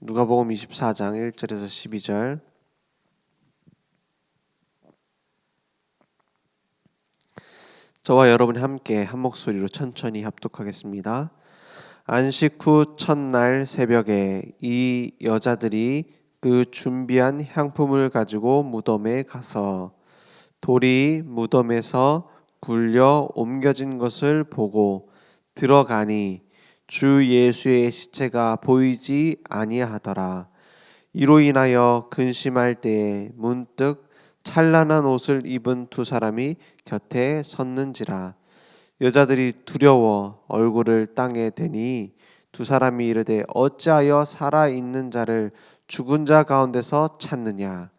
누가복음 24장 1절에서 12절. 저와 여러분이 함께 한 목소리로 천천히 합독하겠습니다. 안식 후 첫날 새벽에 이 여자들이 그 준비한 향품을 가지고 무덤에 가서 돌이 무덤에서 굴려 옮겨진 것을 보고 들어가니 주 예수의 시체가 보이지 아니하더라. 이로 인하여 근심할 때에 문득 찬란한 옷을 입은 두 사람이 곁에 섰는지라. 여자들이 두려워 얼굴을 땅에 대니 두 사람이 이르되 어찌하여 살아있는 자를 죽은 자 가운데서 찾느냐.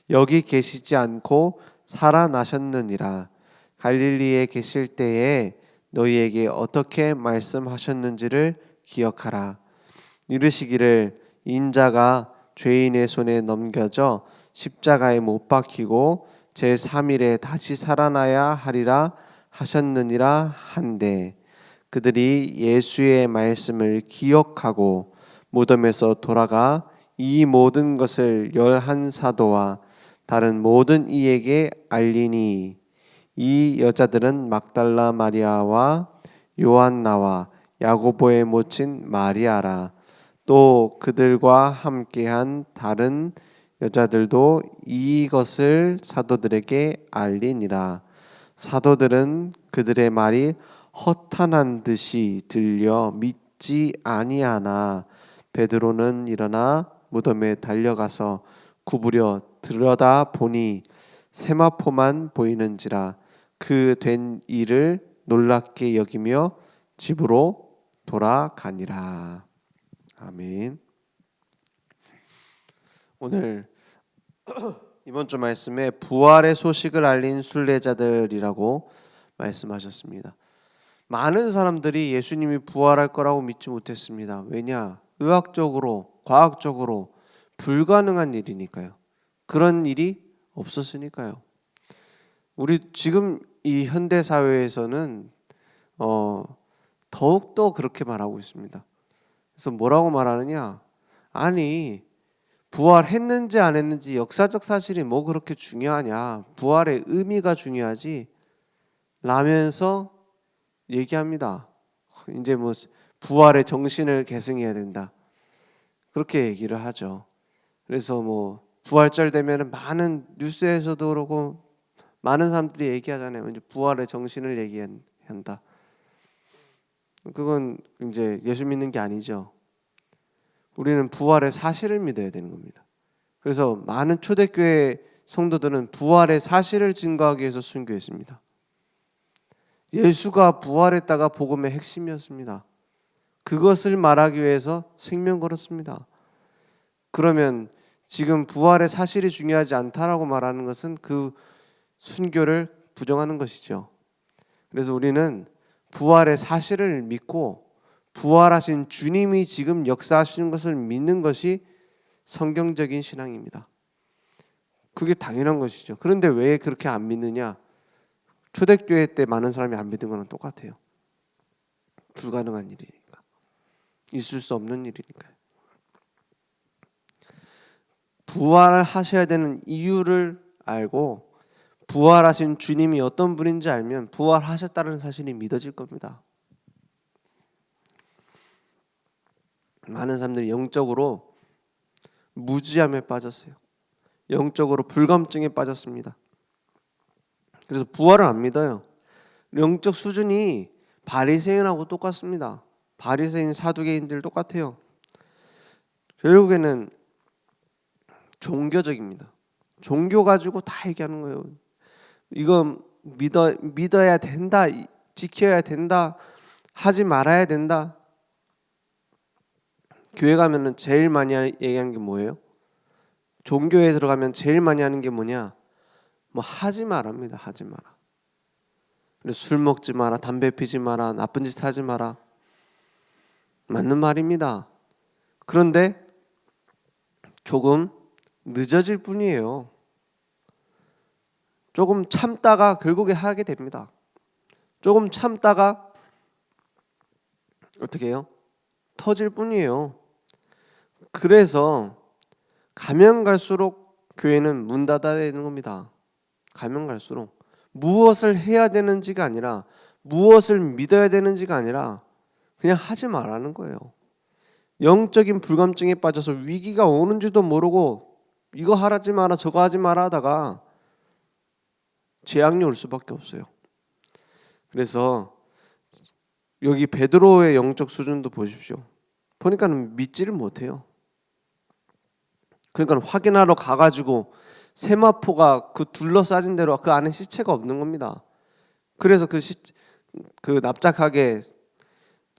여기 계시지 않고 살아나셨느니라. 갈릴리에 계실 때에 너희에게 어떻게 말씀하셨는지를 기억하라. 이르시기를 인자가 죄인의 손에 넘겨져 십자가에 못 박히고 제3일에 다시 살아나야 하리라 하셨느니라 한데, 그들이 예수의 말씀을 기억하고 무덤에서 돌아가 이 모든 것을 11사도와 다른 모든 이에게 알리니, 이 여자들은 막달라 마리아와 요한나와 야고보의 모친 마리아라. 또 그들과 함께한 다른 여자들도 이것을 사도들에게 알리니라. 사도들은 그들의 말이 허탄한 듯이 들려 믿지 아니하나 베드로는 일어나 무덤에 달려가서 구부려 들여다 보니 세마포만 보이는지라. 그 된 일을 놀랍게 여기며 집으로 돌아가니라. 아멘. 오늘 이번 주 말씀에 부활의 소식을 알린 순례자들이라고 말씀하셨습니다. 많은 사람들이 예수님이 부활할 거라고 믿지 못했습니다. 왜냐? 의학적으로, 과학적으로 불가능한 일이니까요. 그런 일이 없었으니까요. 우리 지금 이 현대 사회에서는 더욱더 그렇게 말하고 있습니다. 그래서 뭐라고 말하느냐? 아니, 부활했는지 안 했는지 역사적 사실이 뭐 그렇게 중요하냐? 부활의 의미가 중요하지 라면서 얘기합니다. 이제 뭐 부활의 정신을 계승해야 된다, 그렇게 얘기를 하죠. 그래서 뭐 부활절 되면은 많은 뉴스에서도 그러고 많은 사람들이 얘기하잖아요. 이제 부활의 정신을 얘기한다. 그건 이제 예수 믿는 게 아니죠. 우리는 부활의 사실을 믿어야 되는 겁니다. 그래서 많은 초대교회 성도들은 부활의 사실을 증거하기 위해서 순교했습니다. 예수가 부활했다가 복음의 핵심이었습니다. 그것을 말하기 위해서 생명 걸었습니다. 그러면 지금 부활의 사실이 중요하지 않다라고 말하는 것은 그 순교를 부정하는 것이죠. 그래서 우리는 부활의 사실을 믿고 부활하신 주님이 지금 역사하시는 것을 믿는 것이 성경적인 신앙입니다. 그게 당연한 것이죠. 그런데 왜 그렇게 안 믿느냐? 초대교회 때 많은 사람이 안 믿은 거는 똑같아요. 불가능한 일이니까. 있을 수 없는 일이니까요. 부활하셔야 되는 이유를 알고 부활하신 주님이 어떤 분인지 알면 부활하셨다는 사실이 믿어질 겁니다. 많은 사람들이 영적으로 무지함에 빠졌어요. 영적으로 불감증에 빠졌습니다. 그래서 부활을 안 믿어요. 영적 수준이 바리새인하고 똑같습니다. 바리새인 사두개인들 똑같아요. 결국에는 종교적입니다. 종교 가지고 다 얘기하는 거예요. 이거 믿어야 된다, 지켜야 된다, 하지 말아야 된다. 교회 가면은 제일 많이 얘기하는 게 뭐예요? 종교에 들어가면 제일 많이 하는 게 뭐냐? 뭐 하지 말합니다. 하지 마라. 그래서 술 먹지 마라, 담배 피지 마라, 나쁜 짓 하지 마라. 맞는 말입니다. 그런데 조금 늦어질 뿐이에요. 조금 참다가 결국에 하게 됩니다. 조금 참다가 어떻게 해요? 터질 뿐이에요. 그래서 가면 갈수록 교회는 문 닫아야 되는 겁니다. 가면 갈수록 무엇을 해야 되는지가 아니라 무엇을 믿어야 되는지가 아니라 그냥 하지 말라는 거예요. 영적인 불감증에 빠져서 위기가 오는지도 모르고 이거 하지 마라 저거 하지 마라 하다가 재앙이 올 수밖에 없어요. 그래서 여기 베드로의 영적 수준도 보십시오. 보니까는 믿지를 못해요. 그러니까 확인하러 가가지고 세마포가 그 둘러싸진 대로 그 안에 시체가 없는 겁니다. 그래서 그 납작하게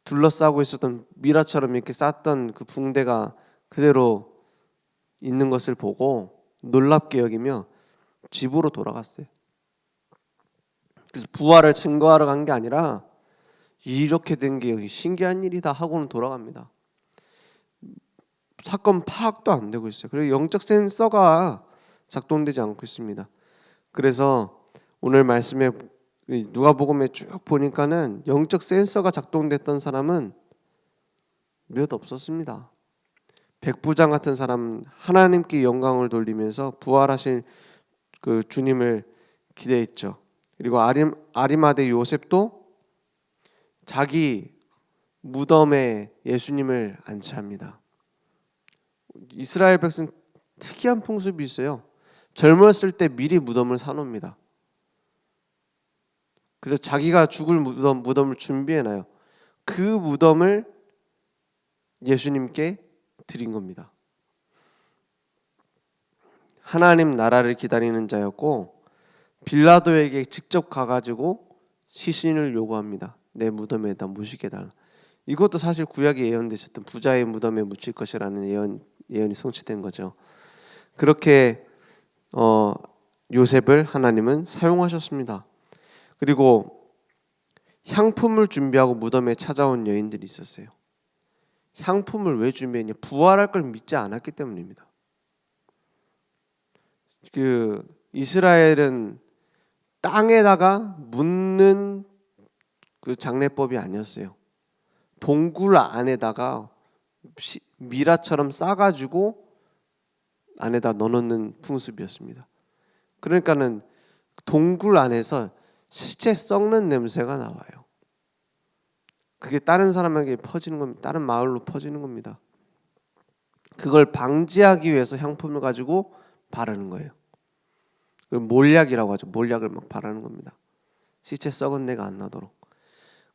둘러싸고 있었던 미라처럼 이렇게 쌌던 그 붕대가 그대로 있는 것을 보고 놀랍게 여기며 집으로 돌아갔어요. 그래서 부활을 증거하러 간 게 아니라 이렇게 된 게 여기 신기한 일이다 하고는 돌아갑니다. 사건 파악도 안 되고 있어요. 그리고 영적 센서가 작동되지 않고 있습니다. 그래서 오늘 말씀에 누가복음에 쭉 보니까는 영적 센서가 작동됐던 사람은 몇 없었습니다. 백부장 같은 사람은 하나님께 영광을 돌리면서 부활하신 그 주님을 기대했죠. 그리고 아리마대 요셉도 자기 무덤에 예수님을 안치합니다. 이스라엘 백성 특이한 풍습이 있어요. 젊었을 때 미리 무덤을 사놓습니다. 그래서 자기가 죽을 무덤을 준비해놔요. 그 무덤을 예수님께 드린 겁니다. 하나님 나라를 기다리는 자였고 빌라도에게 직접 가가지고 시신을 요구합니다. 내 무덤에다 묻히게 달라. 이것도 사실 구약에 예언되셨던 부자의 무덤에 묻힐 것이라는 예언이 성취된 거죠. 그렇게 요셉을 하나님은 사용하셨습니다. 그리고 향품을 준비하고 무덤에 찾아온 여인들이 있었어요. 향품을 왜 준비했냐? 부활할 걸 믿지 않았기 때문입니다. 그 이스라엘은 땅에다가 묻는 그 장례법이 아니었어요. 동굴 안에다가 미라처럼 싸가지고 안에다 넣어놓는 풍습이었습니다. 그러니까는 동굴 안에서 시체 썩는 냄새가 나와요. 그게 다른 사람에게 퍼지는 겁니다. 다른 마을로 퍼지는 겁니다. 그걸 방지하기 위해서 향품을 가지고 바르는 거예요. 몰약이라고 하죠. 몰약을 막 바르는 겁니다. 시체 썩은 내가 안 나도록.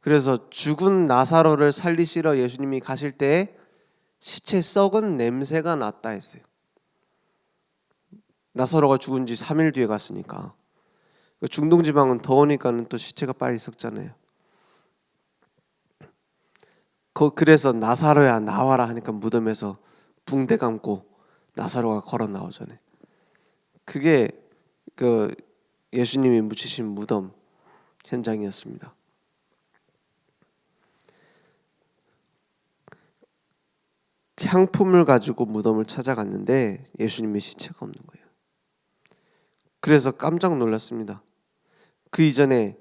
그래서 죽은 나사로를 살리시러 예수님이 가실 때에 시체 썩은 냄새가 났다 했어요. 나사로가 죽은 지 3일 뒤에 갔으니까. 중동 지방은 더우니까는 또 시체가 빨리 썩잖아요. 그래서 나사로야 나와라 하니까 무덤에서 붕대 감고 나사로가 걸어 나오잖아요. 그게 그 예수님이 묻히신 무덤 현장이었습니다. 향품을 가지고 무덤을 찾아갔는데 예수님의 시체가 없는 거예요. 그래서 깜짝 놀랐습니다. 그 이전에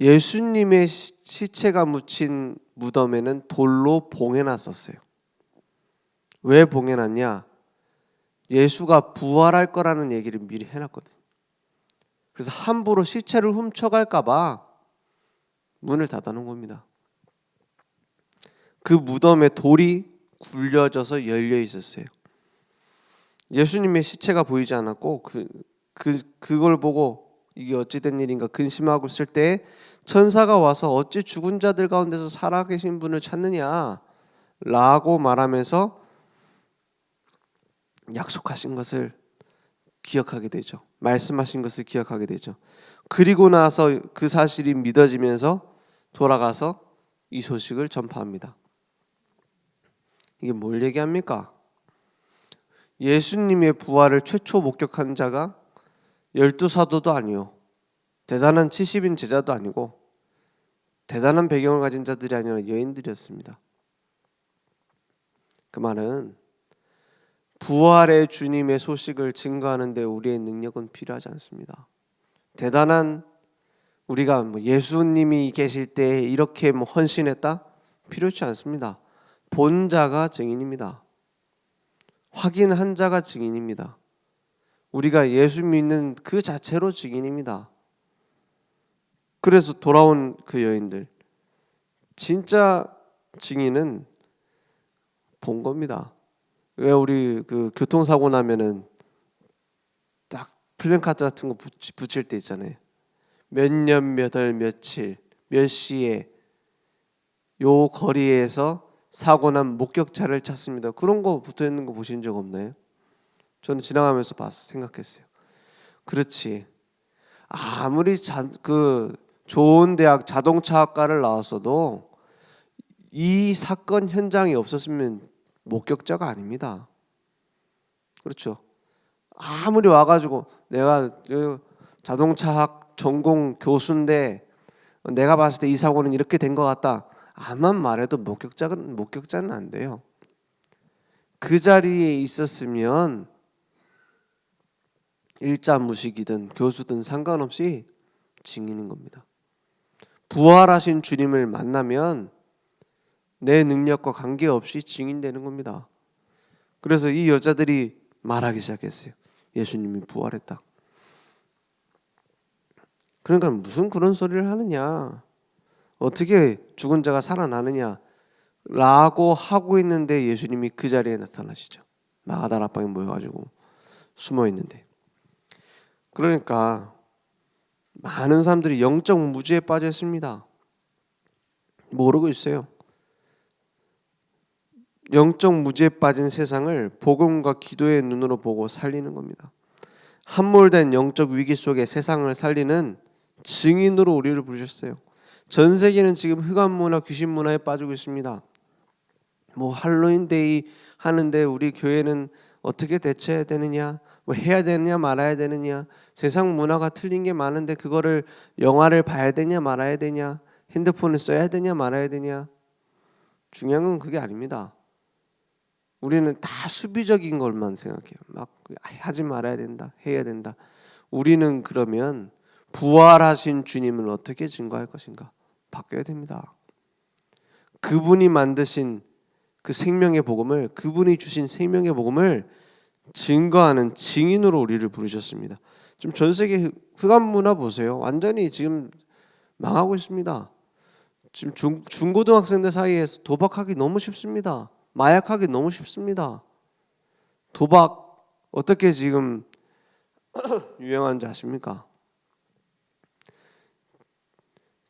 예수님의 시체가 묻힌 무덤에는 돌로 봉해놨었어요. 왜 봉해놨냐? 예수가 부활할 거라는 얘기를 미리 해놨거든요. 그래서 함부로 시체를 훔쳐갈까 봐 문을 닫아놓은 겁니다. 그 무덤에 돌이 굴려져서 열려 있었어요. 예수님의 시체가 보이지 않았고 그걸 보고 이게 어찌된 일인가 근심하고 있을 때 천사가 와서 어찌 죽은 자들 가운데서 살아계신 분을 찾느냐 라고 말하면서 약속하신 것을 기억하게 되죠. 말씀하신 것을 기억하게 되죠. 그리고 나서 그 사실이 믿어지면서 돌아가서 이 소식을 전파합니다. 이게 뭘 얘기합니까? 예수님의 부활을 최초 목격한 자가 12사도도 아니요, 대단한 70인 제자도 아니고 대단한 배경을 가진 자들이 아니라 여인들이었습니다. 그 말은 부활의 주님의 소식을 증거하는 데 우리의 능력은 필요하지 않습니다. 대단한 우리가 예수님이 계실 때 이렇게 헌신했다? 필요치 않습니다. 본자가 증인입니다. 확인한 자가 증인입니다. 우리가 예수 믿는 그 자체로 증인입니다. 그래서 돌아온 그 여인들, 진짜 증인은 본 겁니다. 왜 우리 그 교통사고 나면은 딱 플랜카드 같은 거 붙일 때 있잖아요. 몇 년 몇 월 며칠 몇 시에 요 거리에서 사고 난 목격자를 찾습니다. 그런 거 붙어 있는 거 보신 적 없나요? 저는 지나가면서 봤어, 생각했어요. 그렇지. 아무리 그 좋은 대학 자동차학과를 나왔어도 이 사건 현장이 없었으면 목격자가 아닙니다. 그렇죠. 아무리 와가지고 내가 자동차학 전공 교수인데 내가 봤을 때 이 사고는 이렇게 된 것 같다. 아만 말해도 목격자는 안 돼요. 그 자리에 있었으면 일자무식이든 교수든 상관없이 증인인 겁니다. 부활하신 주님을 만나면 내 능력과 관계없이 증인되는 겁니다. 그래서 이 여자들이 말하기 시작했어요. 예수님이 부활했다. 그러니까 무슨 그런 소리를 하느냐, 어떻게 죽은 자가 살아나느냐 라고 하고 있는데 예수님이 그 자리에 나타나시죠. 마가다라 방에 모여가지고 숨어 있는데. 그러니까 많은 사람들이 영적 무지에 빠져 있습니다. 모르고 있어요. 영적 무지에 빠진 세상을 복음과 기도의 눈으로 보고 살리는 겁니다. 함몰된 영적 위기 속에 세상을 살리는 증인으로 우리를 부르셨어요. 전 세계는 지금 흑암 문화, 귀신 문화에 빠지고 있습니다. 뭐 할로윈 데이 하는데 우리 교회는 어떻게 대처해야 되느냐, 뭐 해야 되느냐 말아야 되느냐, 세상 문화가 틀린 게 많은데 그거를 영화를 봐야 되냐 말아야 되냐, 핸드폰을 써야 되냐 말아야 되냐. 중요한 건 그게 아닙니다. 우리는 다 수비적인 것만 생각해요. 막 하지 말아야 된다, 해야 된다. 우리는 그러면 부활하신 주님을 어떻게 증거할 것인가? 바뀌어야 됩니다. 그분이 만드신 그 생명의 복음을, 그분이 주신 생명의 복음을 증거하는 증인으로 우리를 부르셨습니다. 지금 전 세계 흑암 문화 보세요. 완전히 지금 망하고 있습니다. 지금 중고등학생들 사이에서 도박하기 너무 쉽습니다. 마약하기 너무 쉽습니다. 도박 어떻게 지금 유행하는지 아십니까?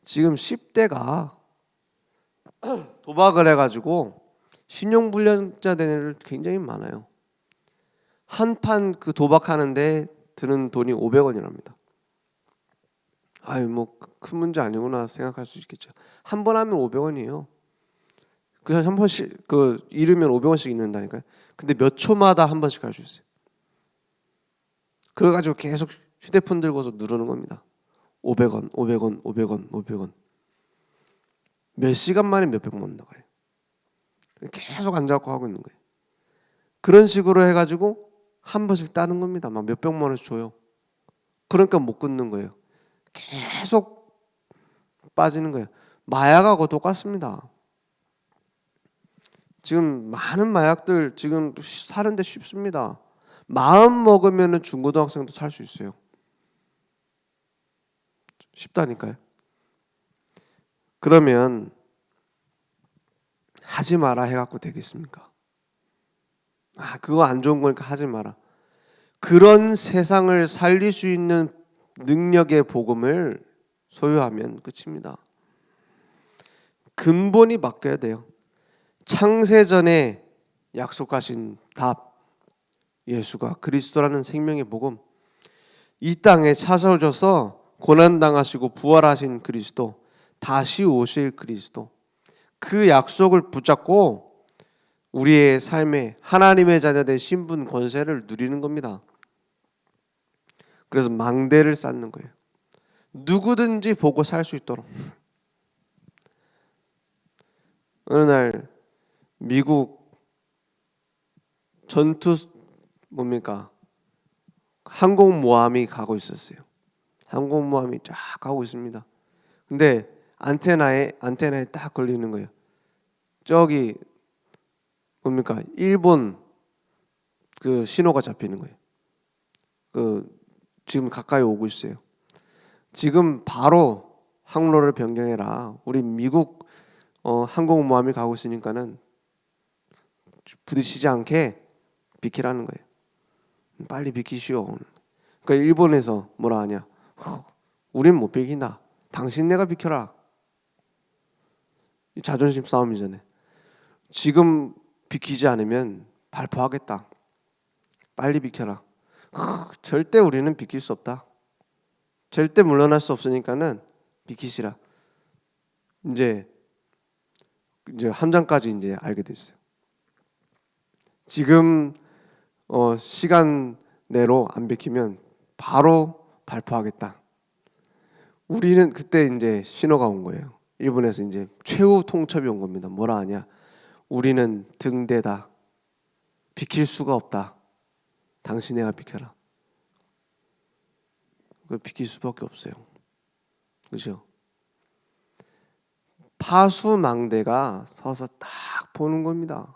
지금 10대가 도박을 해가지고 신용불량자 되는 애들 굉장히 많아요. 한 판 그 도박하는데 드는 돈이 500원이랍니다. 아유, 뭐 큰 문제 아니구나 생각할 수 있겠죠. 한 번 하면 500원이에요. 그냥 한 번씩 그 잃으면 500원씩 잃는다니까요. 근데 몇 초마다 한 번씩 할 수 있어요. 그래가지고 계속 휴대폰 들고서 누르는 겁니다. 500원, 500원, 500원, 500원. 몇 시간 만에 몇백만 원 나가요. 계속 앉아갖고 하고 있는 거예요. 그런 식으로 해가지고 한 번씩 따는 겁니다. 막 몇백만 원씩 줘요. 그러니까 못 끊는 거예요. 계속 빠지는 거예요. 마약하고 똑같습니다. 지금 많은 마약들 지금 사는데 쉽습니다. 마음 먹으면 중고등학생도 살 수 있어요. 쉽다니까요. 그러면 하지 마라 해갖고 되겠습니까? 그거 안 좋은 거니까 하지 마라. 그런 세상을 살릴 수 있는 능력의 복음을 소유하면 끝입니다. 근본이 바뀌어야 돼요. 창세전에 약속하신 답, 예수가 그리스도라는 생명의 복음, 이 땅에 찾아오셔서 고난당하시고 부활하신 그리스도, 다시 오실 그리스도, 그 약속을 붙잡고 우리의 삶에 하나님의 자녀된 신분 권세를 누리는 겁니다. 그래서 망대를 쌓는 거예요. 누구든지 보고 살 수 있도록. 어느 날 미국 전투 항공모함이 가고 있었어요. 항공모함이 쫙 가고 있습니다. 근데 안테나에 딱 걸리는 거예요. 저기 일본 그 신호가 잡히는 거예요. 지금 가까이 오고 있어요. 지금 바로 항로를 변경해라. 우리 미국 항공모함이 가고 있으니까는 부딪히지 않게 비키라는 거예요. 빨리 비키시오. 그러니까 일본에서 뭐라 하냐? 우린 못 비킨다. 당신 내가 비켜라. 자존심 싸움이잖아요. 지금 비키지 않으면 발포하겠다. 빨리 비켜라. 절대 우리는 비킬 수 없다. 절대 물러날 수 없으니까는 비키시라. 이제 함장까지 이제 알게 됐어요. 지금 시간 내로 안 비키면 바로 발포하겠다. 우리는 그때 이제 신호가 온 거예요. 일본에서 이제 최후 통첩이 온 겁니다. 뭐라 하냐? 우리는 등대다. 비킬 수가 없다. 당신애가 비켜라. 그 비킬 수밖에 없어요. 그죠? 파수망대가 서서 딱 보는 겁니다.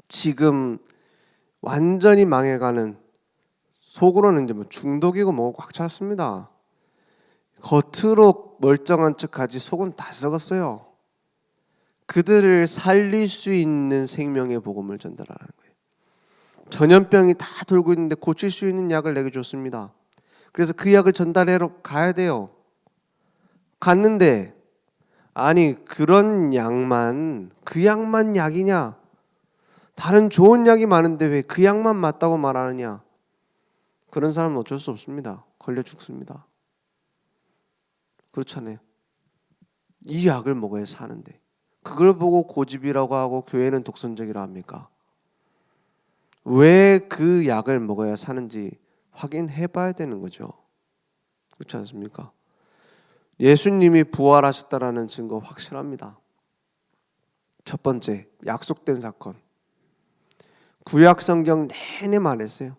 지금 완전히 망해가는, 속으로는 이제 뭐 중독이고 뭐고 꽉 찼습니다. 겉으로 멀쩡한 척하지 속은 다 썩었어요. 그들을 살릴 수 있는 생명의 복음을 전달하는 거예요. 전염병이 다 돌고 있는데 고칠 수 있는 약을 내게 줬습니다. 그래서 그 약을 전달하러 가야 돼요. 갔는데 아니 그런 약만, 그 약만 약이냐? 다른 좋은 약이 많은데 왜 그 약만 맞다고 말하느냐? 그런 사람은 어쩔 수 없습니다. 걸려 죽습니다. 그렇잖아요. 이 약을 먹어야 사는데 그걸 보고 고집이라고 하고 교회는 독선적이라 합니까? 왜 그 약을 먹어야 사는지 확인해 봐야 되는 거죠. 그렇지 않습니까? 예수님이 부활하셨다라는 증거 확실합니다. 첫 번째, 약속된 사건. 구약 성경 내내 말했어요.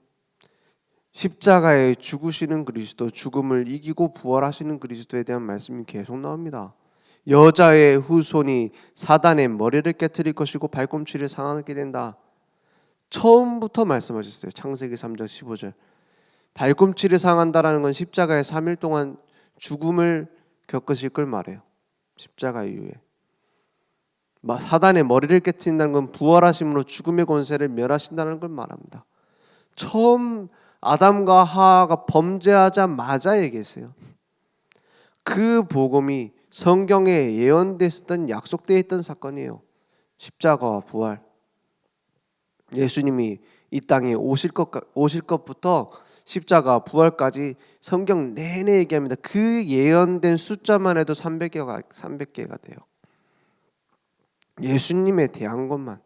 십자가에 죽으시는 그리스도, 죽음을 이기고 부활하시는 그리스도에 대한 말씀이 계속 나옵니다. 여자의 후손이 사단의 머리를 깨트릴 것이고 발꿈치를 상하게 된다. 처음부터 말씀하셨어요. 창세기 3장 15절. 발꿈치를 상한다라는 건 십자가에 3일 동안 죽음을 겪으실 걸 말해요. 십자가 이후에. 사단의 머리를 깨트린다는 건 부활하심으로 죽음의 권세를 멸하신다는 걸 말합니다. 처음 아담과 하와가 범죄하자마자 얘기했어요. 그 복음이 성경에 예언됐던, 약속되어 있던 사건이에요. 십자가와 부활. 예수님이 이 땅에 오실 것부터 십자가 부활까지 성경 내내 얘기합니다. 그 예언된 숫자만 해도 300개가 돼요. 예수님에 대한 것만.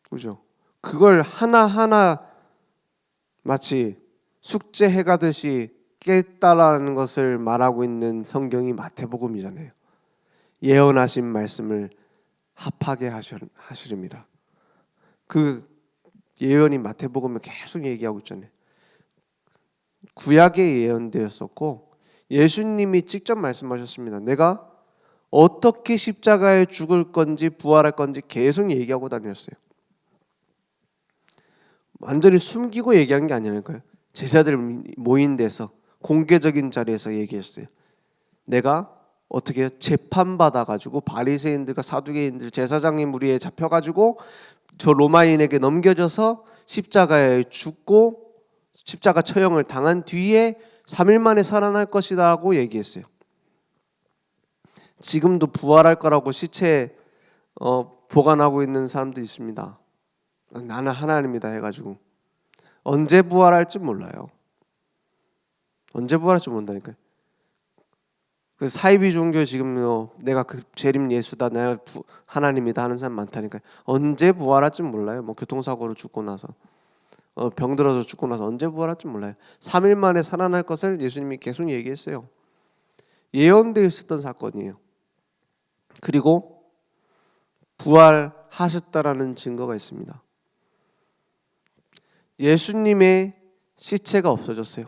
그죠? 그걸 하나하나 마치 숙제해 가듯이 깨달라는 것을 말하고 있는 성경이 마태복음이잖아요. 예언하신 말씀을 합하게 하시렵니다. 그 예언이 마태복음에 계속 얘기하고 있잖아요. 구약에 예언되었었고 예수님이 직접 말씀하셨습니다. 내가 어떻게 십자가에 죽을 건지 부활할 건지 계속 얘기하고 다녔어요. 완전히 숨기고 얘기한 게 아니라니까요. 제자들 모인 데서 공개적인 자리에서 얘기했어요. 내가 어떻게 재판받아가지고 바리새인들과 사두개인들, 제사장의 무리에 잡혀가지고 저 로마인에게 넘겨져서 십자가에 죽고 십자가 처형을 당한 뒤에 3일 만에 살아날 것이라고 얘기했어요. 지금도 부활할 거라고 시체 보관하고 있는 사람도 있습니다. 나는 하나님이다 해가지고 언제 부활할지 몰라요. 언제 부활할지 모른다니까요. 그 사이비 종교 지금 내가 그 재림 예수다, 내가 하나님이다 하는 사람 많다니까요. 언제 부활할지 몰라요. 뭐 교통사고로 죽고 나서 병 들어서 죽고 나서 언제 부활할지 몰라요. 3일 만에 살아날 것을 예수님이 계속 얘기했어요. 예언되어 있었던 사건이에요. 그리고 부활하셨다라는 증거가 있습니다. 예수님의 시체가 없어졌어요.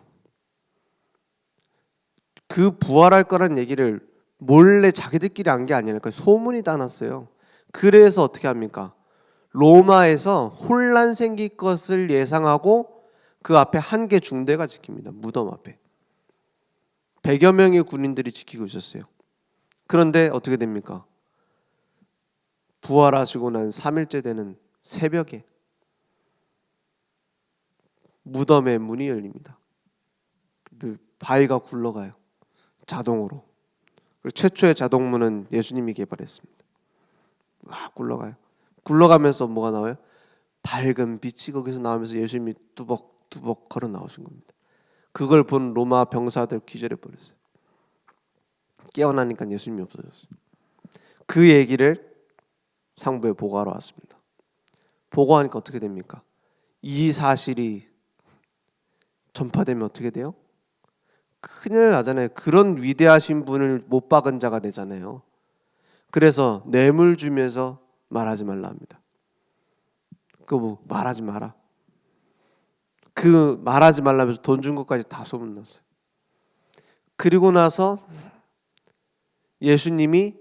그 부활할 거란 얘기를 몰래 자기들끼리 한 게 아니라니까요. 소문이 다 났어요. 그래서 어떻게 합니까? 로마에서 혼란 생길 것을 예상하고 그 앞에 한 개 중대가 지킵니다. 무덤 앞에 100여 명의 군인들이 지키고 있었어요. 그런데 어떻게 됩니까? 부활하시고 난 3일째 되는 새벽에 무덤의 문이 열립니다. 그 바위가 굴러가요. 자동으로. 그리고 최초의 자동문은 예수님이 개발했습니다. 굴러가요. 굴러가면서 뭐가 나와요? 밝은 빛이 거기서 나오면서 예수님이 뚜벅뚜벅 걸어 나오신 겁니다. 그걸 본 로마 병사들 기절해 버렸어요. 깨어나니까 예수님이 없어졌어요. 그 얘기를 상부에 보고하러 왔습니다. 보고하니까 어떻게 됩니까? 이 사실이 전파되면 어떻게 돼요? 큰일 나잖아요. 그런 위대하신 분을 못 박은 자가 되잖아요. 그래서 뇌물 주면서 말하지 말라 합니다. 말하지 마라. 그 말하지 말라면서 돈 준 것까지 다 소문났어요. 그리고 나서 예수님이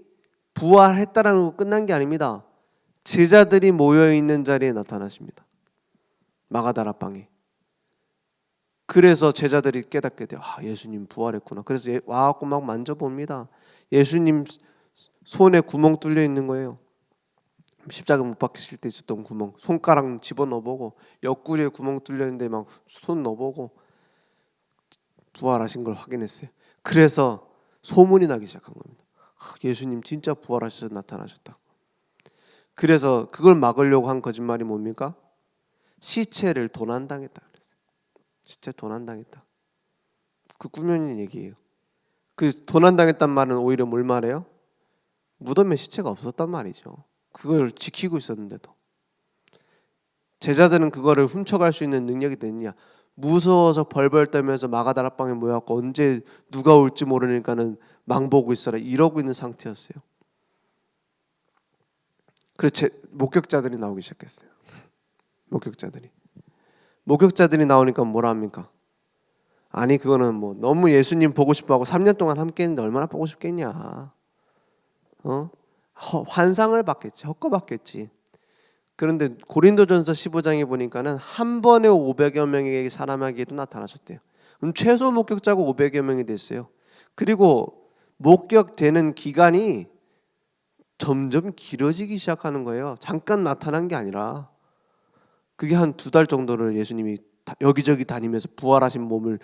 부활했다라는 거 끝난 게 아닙니다. 제자들이 모여있는 자리에 나타나십니다. 마가다라 방에. 그래서 제자들이 깨닫게 돼요. 예수님 부활했구나. 그래서 와갖고 막 만져봅니다. 예수님 손에 구멍 뚫려 있는 거예요. 십자가 못 박히실 때 있었던 구멍. 손가락 집어넣어보고 옆구리에 구멍 뚫려 있는데 막 손 넣어보고 부활하신 걸 확인했어요. 그래서 소문이 나기 시작한 겁니다. 예수님 진짜 부활하셔서 나타나셨다. 그래서 그걸 막으려고 한 거짓말이 뭡니까? 시체를 도난당했다 그랬어요. 시체 도난당했다. 그 꾸며낸 얘기예요. 그 도난당했단 말은 오히려 뭘 말해요? 무덤에 시체가 없었단 말이죠. 그걸 지키고 있었는데도. 제자들은 그거를 훔쳐갈 수 있는 능력이 됐냐? 무서워서 벌벌 떨면서 마가다라방에 모여갖고 언제 누가 올지 모르니까는 망보고 있어라 이러고 있는 상태였어요. 그래서 목격자들이 나오기 시작했어요. 목격자들이 나오니까 뭐라 합니까? 아니 그거는 뭐 너무 예수님 보고 싶어하고 3년 동안 함께 했는데 얼마나 보고 싶겠냐. 환상을 받겠지. 헛거받겠지. 그런데 고린도전서 15장에 보니까는 한 번에 500여 명의 사람에게도 나타나셨대요. 그럼 최소 목격자가 500여 명이 됐어요. 그리고 목격되는 기간이 점점 길어지기 시작하는 거예요. 잠깐 나타난 게 아니라 그게 한 2달 정도를 예수님이 여기저기 다니면서 부활하신 몸을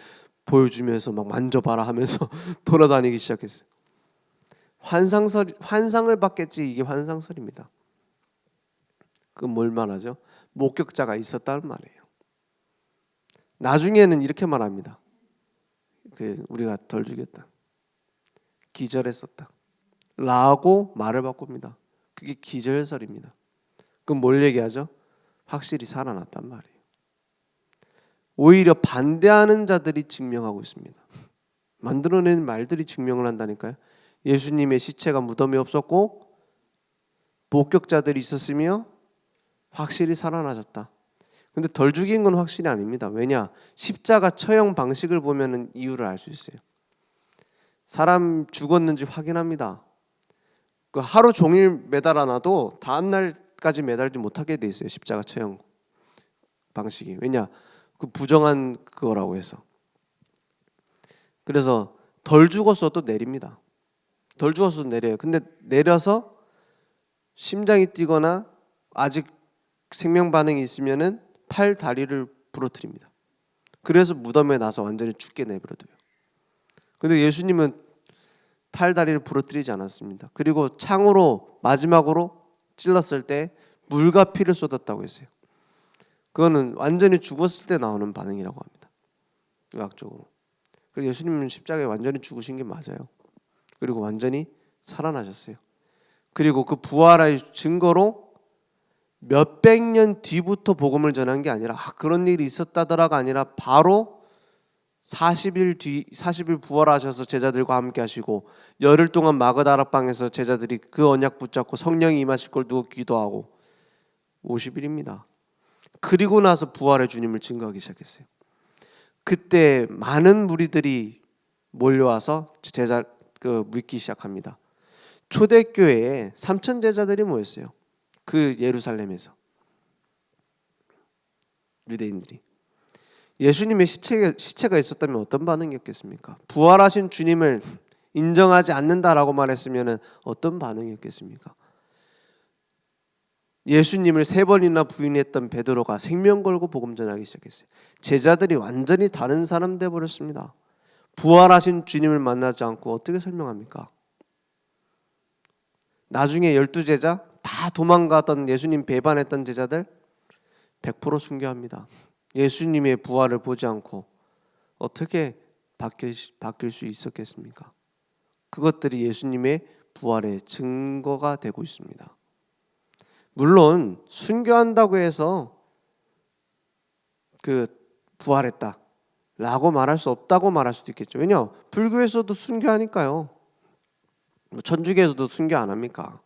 보여주면서 막 만져봐라 하면서 돌아다니기 시작했어요. 환상을 받겠지. 이게 환상설입니다. 그건 뭘 말하죠? 목격자가 있었다는 말이에요. 나중에는 이렇게 말합니다. 우리가 덜 죽였다. 기절했었다. 라고 말을 바꿉니다. 그게 기절설입니다. 그럼 뭘 얘기하죠? 확실히 살아났단 말이에요. 오히려 반대하는 자들이 증명하고 있습니다. 만들어낸 말들이 증명을 한다니까요. 예수님의 시체가 무덤에 없었고 목격자들이 있었으며 확실히 살아나셨다. 근데 덜 죽인 건 확실히 아닙니다. 왜냐? 십자가 처형 방식을 보면 이유를 알 수 있어요. 사람 죽었는지 확인합니다. 그 하루 종일 매달아놔도 다음 날까지 매달지 못하게 돼 있어요. 십자가 처형 방식이. 왜냐? 그 부정한 그거라고 해서. 그래서 덜 죽었어도 내립니다. 덜 죽었어도 내려요. 근데 내려서 심장이 뛰거나 아직 생명 반응이 있으면은 팔 다리를 부러뜨립니다. 그래서 무덤에 나서 완전히 죽게 내버려둬요. 근데 예수님은 팔 다리를 부러뜨리지 않았습니다. 그리고 창으로 마지막으로 찔렀을 때 물과 피를 쏟았다고 했어요. 그거는 완전히 죽었을 때 나오는 반응이라고 합니다. 의학적으로. 그리고 예수님은 십자가에 완전히 죽으신 게 맞아요. 그리고 완전히 살아나셨어요. 그리고 그 부활의 증거로 몇백 년 뒤부터 복음을 전한 게 아니라 그런 일이 있었다더라가 아니라 바로 40일 부활하셔서 제자들과 함께 하시고 열흘 동안 마그다라방에서 제자들이 그 언약 붙잡고 성령이 임하실 걸 두고 기도하고 50일입니다. 그리고 나서 부활의 주님을 증거하기 시작했어요. 그때 많은 무리들이 몰려와서 믿기 시작합니다. 초대교회에 3,000 제자들이 모였어요. 그 예루살렘에서. 유대인들이. 예수님의 시체가 있었다면 어떤 반응이었겠습니까? 부활하신 주님을 인정하지 않는다라고 말했으면 어떤 반응이었겠습니까? 예수님을 3번이나 부인했던 베드로가 생명 걸고 복음 전하기 시작했어요. 제자들이 완전히 다른 사람 돼 버렸습니다. 부활하신 주님을 만나지 않고 어떻게 설명합니까? 나중에 12제자 다 도망가던 예수님 배반했던 제자들 100% 순교합니다. 예수님의 부활을 보지 않고 어떻게 바뀔 수 있었겠습니까? 그것들이 예수님의 부활의 증거가 되고 있습니다. 물론 순교한다고 해서 부활했다라고 말할 수 없다고 말할 수도 있겠죠. 왜냐? 불교에서도 순교하니까요. 천주교에서도 순교 안 합니까?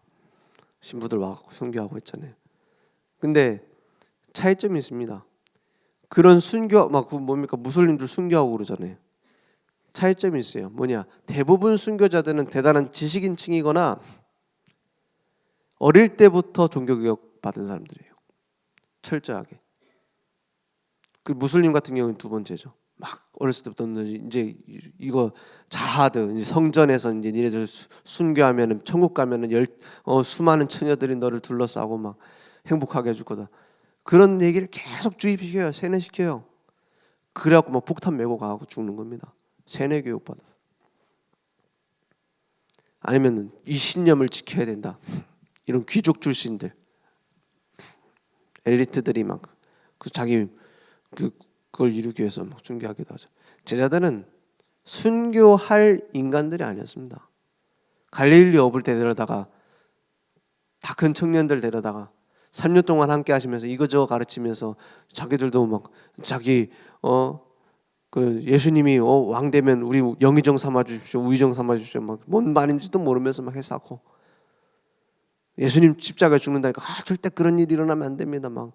신부들 와서 순교하고 있잖아요. 근데 차이점이 있습니다. 그런 순교 뭡니까? 무슬림들 순교하고 그러잖아요. 차이점이 있어요. 뭐냐? 대부분 순교자들은 대단한 지식인층이거나 어릴 때부터 종교교육 받은 사람들이에요. 철저하게. 그 무슬림 같은 경우는 두 번째죠. 막 어렸을 때부터는 이제 이거 자하드 이제 성전에서 이제 니네들 순교하면은 천국 가면은 수많은 처녀들이 너를 둘러싸고 막 행복하게 해줄 거다. 그런 얘기를 계속 주입시켜요. 세뇌시켜요. 그래갖고 막 폭탄 메고 가고 죽는 겁니다. 세뇌 교육 받아서. 아니면은 이 신념을 지켜야 된다. 이런 귀족 출신들, 엘리트들이 막 자기 그걸 이루기 위해서 막 순교하기도 하죠. 제자들은 순교할 인간들이 아니었습니다. 갈릴리 어불 데려다가 다 큰 청년들 데려다가 3년 동안 함께 하시면서 이거저거 가르치면서 자기들도 막 자기 예수님이 왕 되면 우리 영의정 삼아 주십시오, 우의정 삼아 주십시오, 막 뭔 말인지도 모르면서 막 해싸고 예수님 십자가에 죽는다니까 절대 그런 일이 일어나면 안 됩니다. 막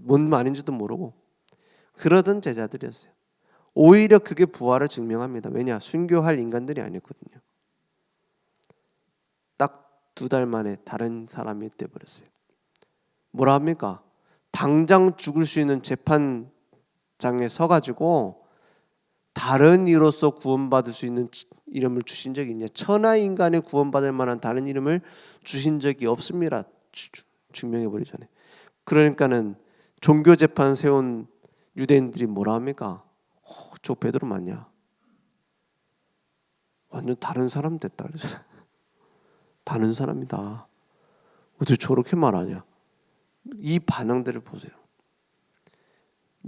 뭔 말인지도 모르고 그러던 제자들이었어요. 오히려 그게 부활을 증명합니다. 왜냐? 순교할 인간들이 아니었거든요. 딱 2달 만에 다른 사람이 돼버렸어요. 뭐라 합니까? 당장 죽을 수 있는 재판장에 서가지고 다른 이로서 구원받을 수 있는 이름을 주신 적이 있냐? 천하인간에 구원받을 만한 다른 이름을 주신 적이 없습니다. 증명해버리잖아요. 그러니까는 종교재판 세운 유대인들이 뭐라 합니까? 저 베드로 맞냐? 완전 다른 사람 됐다 그러잖아요. 다른 사람이다. 어떻게 저렇게 말하냐? 이 반응들을 보세요.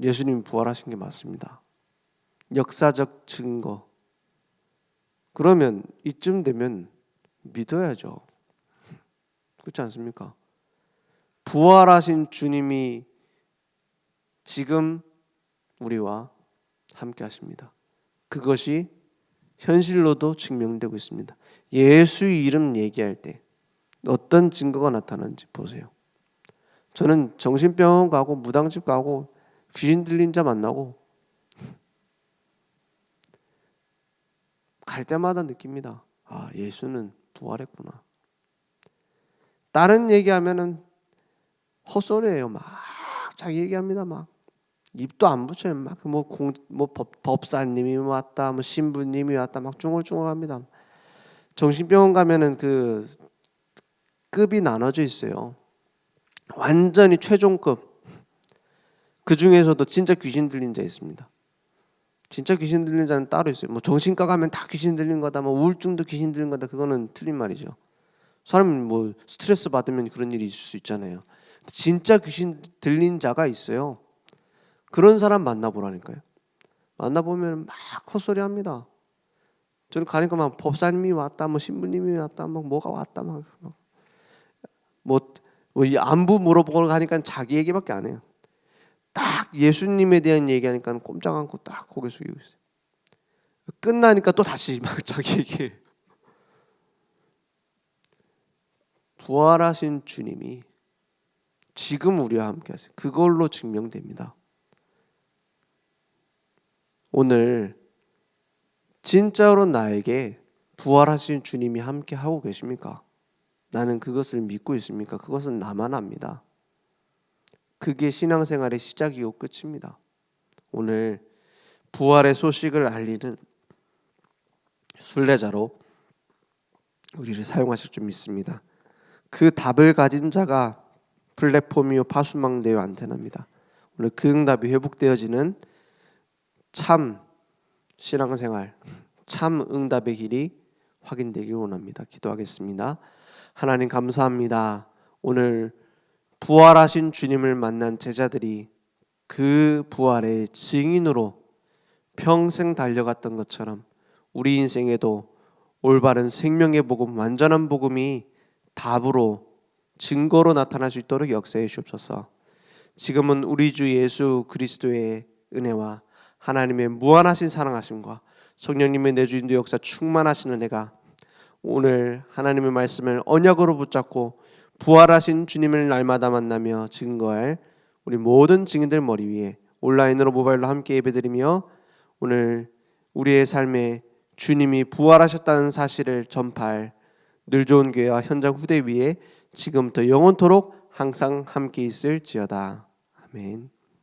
예수님이 부활하신 게 맞습니다. 역사적 증거. 그러면 이쯤 되면 믿어야죠. 그렇지 않습니까? 부활하신 주님이 지금 우리와 함께 하십니다. 그것이 현실로도 증명되고 있습니다. 예수 이름 얘기할 때 어떤 증거가 나타나는지 보세요. 저는 정신병원 가고 무당집 가고 귀신 들린 자 만나고 갈 때마다 느낍니다. 아, 예수는 부활했구나. 다른 얘기하면은 헛소리예요. 막 자기 얘기합니다. 막 입도 안 붙여요. 막 법사님이 왔다, 뭐 신부님이 왔다, 막 중얼중얼합니다. 정신병원 가면은 그 급이 나눠져 있어요. 완전히 최종급. 그 중에서도 진짜 귀신 들린 자 있습니다. 진짜 귀신 들린 자는 따로 있어요. 뭐 정신과 가면 다 귀신 들린 거다, 뭐 우울증도 귀신 들린 거다. 그거는 틀린 말이죠. 사람이 뭐 스트레스 받으면 그런 일이 있을 수 있잖아요. 진짜 귀신 들린 자가 있어요. 그런 사람 만나보라니까요. 만나보면 막 헛소리합니다. 저는 가니까 막 법사님이 왔다, 뭐 신부님이 왔다, 막 뭐가 왔다, 뭐 이 안부 물어보고 가니까 자기 얘기밖에 안 해요. 딱 예수님에 대한 얘기하니까 꼼짝 않고 딱 고개 숙이고 있어요. 끝나니까 또 다시 막 자기 얘기해요. 부활하신 주님이 지금 우리와 함께 하세요. 그걸로 증명됩니다. 오늘 진짜로 나에게 부활하신 주님이 함께 하고 계십니까? 나는 그것을 믿고 있습니까? 그것은 나만 압니다. 그게 신앙생활의 시작이고 끝입니다. 오늘 부활의 소식을 알리는 순례자로 우리를 사용하실 줄 믿습니다. 그 답을 가진 자가 플랫폼이요 파수망대요 안테나입니다. 오늘 그 응답이 회복되어지는 참 신앙생활, 참 응답의 길이 확인되길 원합니다. 기도하겠습니다. 하나님 감사합니다. 오늘 부활하신 주님을 만난 제자들이 그 부활의 증인으로 평생 달려갔던 것처럼 우리 인생에도 올바른 생명의 복음, 완전한 복음이 답으로 증거로 나타날 수 있도록 역사해 주옵소서. 지금은 우리 주 예수 그리스도의 은혜와 하나님의 무한하신 사랑하심과 성령님의 내주인도 역사 충만하신 은혜가 오늘 하나님의 말씀을 언약으로 붙잡고 부활하신 주님을 날마다 만나며 증거할 우리 모든 증인들 머리 위에 온라인으로 모바일로 함께 예배드리며 오늘 우리의 삶에 주님이 부활하셨다는 사실을 전파할 늘 좋은 교회와 현장 후대 위에 지금부터 영원토록 항상 함께 있을지어다. 아멘.